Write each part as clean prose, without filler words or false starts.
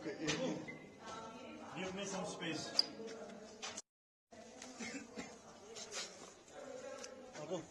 Give me some space. Okay.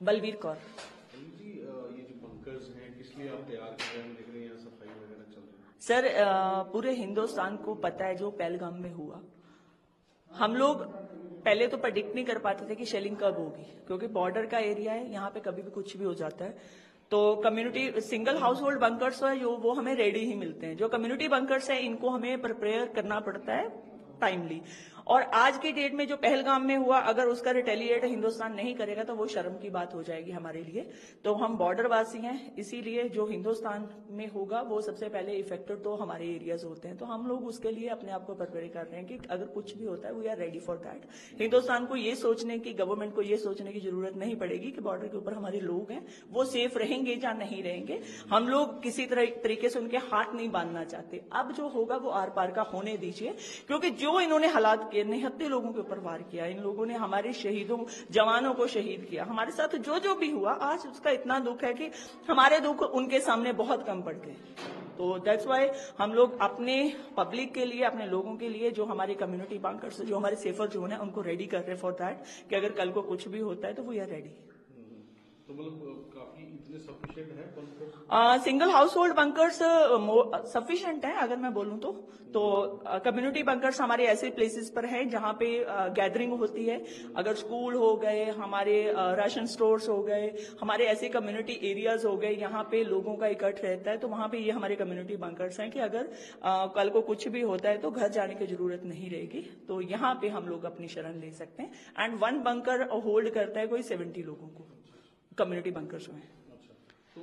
Balvir Kaur. जी, ये जो bunkers हैं किस लिए आप तैयार कर रहे हैं? देख रहे हैं यहाँ सफाई वगैरह चल रही है। सर पूरे हिंदुस्तान को पता है जो पहलगाम में हुआ। हम लोग पहले तो प्रेडिक्ट नहीं कर पाते थे कि शेलिंग कब होगी, क्योंकि बॉर्डर का एरिया है, यहाँ पे कभी भी कुछ भी हो जाता है। तो community single house hold bunkers है जो वो हमें रेडी ही मिलते हैं। जो कम्युनिटी बंकर्स है इनको हमें प्रिपेयर करना पड़ता है टाइमली। और आज की डेट में जो पहलगाम में हुआ, अगर उसका रिटेलिएट हिंदुस्तान नहीं करेगा तो वो शर्म की बात हो जाएगी हमारे लिए। तो हम बॉर्डरवासी हैं, इसीलिए जो हिंदुस्तान में होगा वो सबसे पहले इफेक्टेड तो हमारे एरियाज होते हैं। तो हम लोग उसके लिए अपने आप को प्रिपेयर कर रहे हैं कि अगर कुछ भी होता है we are ready for that. Hindustan को ये सोचने की, गवर्नमेंट को ये सोचने की जरूरत नहीं पड़ेगी कि बॉर्डर के ऊपर हमारे लोग हैं वो सेफ रहेंगे या नहीं रहेंगे। हम लोग किसी तरीके से उनके हाथ नहीं बांधना चाहते। अब जो होगा वो आर पार का होने दीजिए, क्योंकि जो इन्होंने हालात किए, निहत्ते लोगों के ऊपर वार किया, इन लोगों ने हमारे शहीदों जवानों को शहीद किया। हमारे साथ जो जो भी हुआ आज उसका इतना दुख है कि हमारे दुख उनके सामने बहुत कम पड़ गए। तो दैट्स वाई हम लोग अपने पब्लिक के लिए, अपने लोगों के लिए, जो हमारे कम्युनिटी बंकर्स, जो हमारे सेफर जोन है, उनको रेडी कर रहे हैं फॉर दैट कि अगर कल को कुछ भी होता है तो वी आर रेडी। तो मतलब काफी इतने सफिशिएंट है bunkers? Single house hold bunkers sufficient है अगर मैं बोलूं तो कम्युनिटी बंकर्स हमारे ऐसे प्लेसेस पर हैं जहां पे गैदरिंग होती है। अगर स्कूल हो गए, हमारे राशन स्टोर्स हो गए, हमारे ऐसे कम्युनिटी एरियाज हो गए, यहाँ पे लोगों का इकट्ठ रहता है, तो वहां पे ये हमारे कम्युनिटी बंकर्स हैं कि अगर कल को कुछ भी होता है तो घर जाने की जरूरत नहीं रहेगी। तो यहाँ पे हम लोग अपनी शरण ले सकते हैं। एंड वन बंकर होल्ड करता है कोई 70 लोगों को, कम्युनिटी बंकर्स में। तो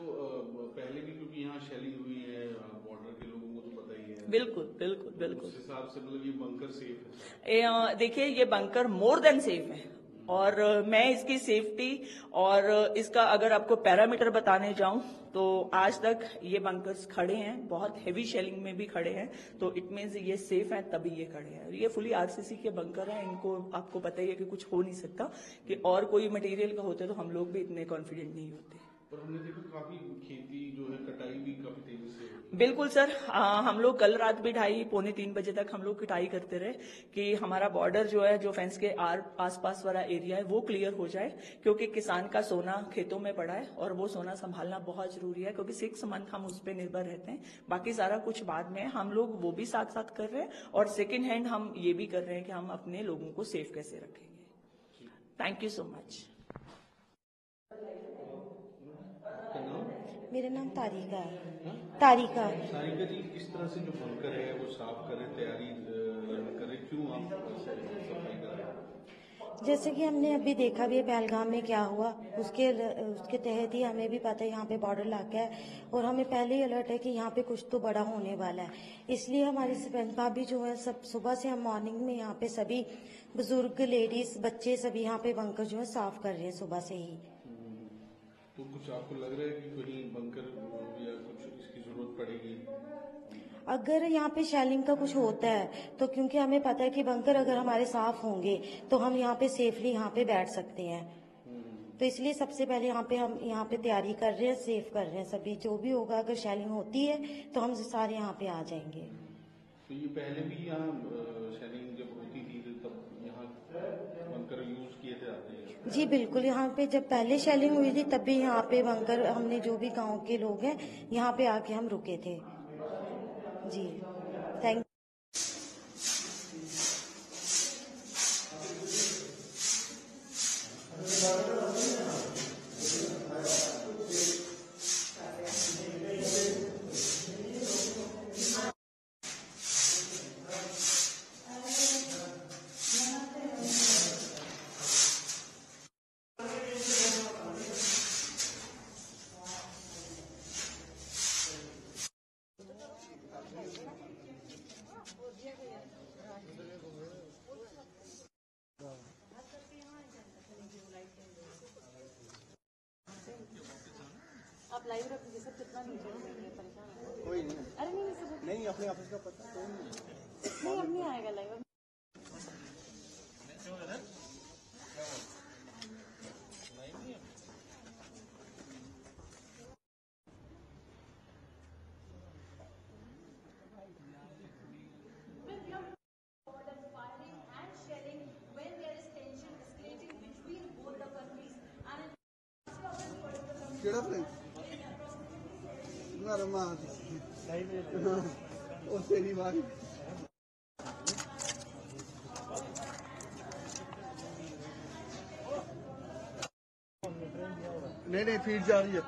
पहले भी क्योंकि यहाँ शेलिंग हुई है, बॉर्डर के लोगों को तो पता ही है। बिल्कुल बिल्कुल बिल्कुल। उस हिसाब से मतलब ये बंकर सेफ है? देखिए ये बंकर मोर देन सेफ है, और मैं इसकी सेफ्टी और इसका अगर आपको पैरामीटर बताने जाऊं तो आज तक ये बंकर्स खड़े हैं, बहुत हेवी शेलिंग में भी खड़े हैं, तो इट मीन्स ये सेफ हैं तभी ये खड़े हैं। ये फुली आरसीसी के बंकर हैं, इनको आपको पता ही है कि कुछ हो नहीं सकता। कि और कोई मटेरियल का होते तो हम लोग भी इतने कॉन्फिडेंट नहीं होते। पर हमने देखा काफी खेती जो है कटाई भी काफी तेजी से। बिल्कुल सर, हम लोग कल रात भी 2:30-3 बजे तक हम लोग कटाई करते रहे कि हमारा बॉर्डर जो है, जो फेंस के आसपास वाला एरिया है वो क्लियर हो जाए, क्योंकि किसान का सोना खेतों में पड़ा है और वो सोना संभालना बहुत जरूरी है, क्योंकि 6 मंथ हम उस पर निर्भर रहते हैं। बाकी सारा कुछ बाद में हम लोग वो भी साथ साथ कर रहे हैं, और सेकेंड हैंड हम ये भी कर रहे हैं कि हम अपने लोगों को सेफ कैसे रखेंगे। Thank you so much. मेरा नाम तारिका है। तारिका जी, किस तरह से जो बंकर है वो साफ करें, तैयारी करें, क्यों आप सफाई कर रहे हैं? जैसे कि हमने अभी देखा भी है पहलगाम में क्या हुआ, उसके तहत ही हमें भी पता है यहाँ पे बॉर्डर इलाका है, और हमें पहले ही अलर्ट है कि यहाँ पे कुछ तो बड़ा होने वाला है। इसलिए हमारी सरपंच भाभी जो है, सब सुबह से हम मॉर्निंग में यहाँ पे सभी बुजुर्ग, लेडीज, बच्चे सभी यहाँ पे बंकर जो है साफ कर रहे हैं सुबह से ही। तो कुछ आपको लग रहा है कि कहीं बंकर या कुछ इसकी जरूरत पड़ेगी? अगर यहाँ पे शेलिंग का कुछ होता है तो, क्योंकि हमें पता है कि बंकर अगर हमारे साफ होंगे तो हम यहाँ पे सेफली यहाँ पे बैठ सकते हैं। तो इसलिए सबसे पहले हम यहाँ पे तैयारी कर रहे हैं, सेफ कर रहे हैं सभी। जो भी होगा, अगर शेलिंग होती है तो हम सारे यहाँ पे आ जाएंगे। तो ये पहले भी यहाँ शेलिंग जब होती थी तब यहाँ बंकर यूज किए थे आते हैं? जी बिल्कुल, यहाँ पे जब पहले शेलिंग हुई थी तब भी यहाँ पे बंकर हमने जो भी गांव के लोग हैं यहाँ पे आके हम रुके थे। जी थैंक आप लाइव रखोगे सर, कितना नीचे परेशान है? कोई नहीं। अरे नहीं सब नहीं अपने ऑफिस का पता कोई नहीं। नहीं, अब नहीं आएगा लाइव। केड़ा फ्रेंड ना रमा ओ तेरी बात नहीं फीड जा रही है।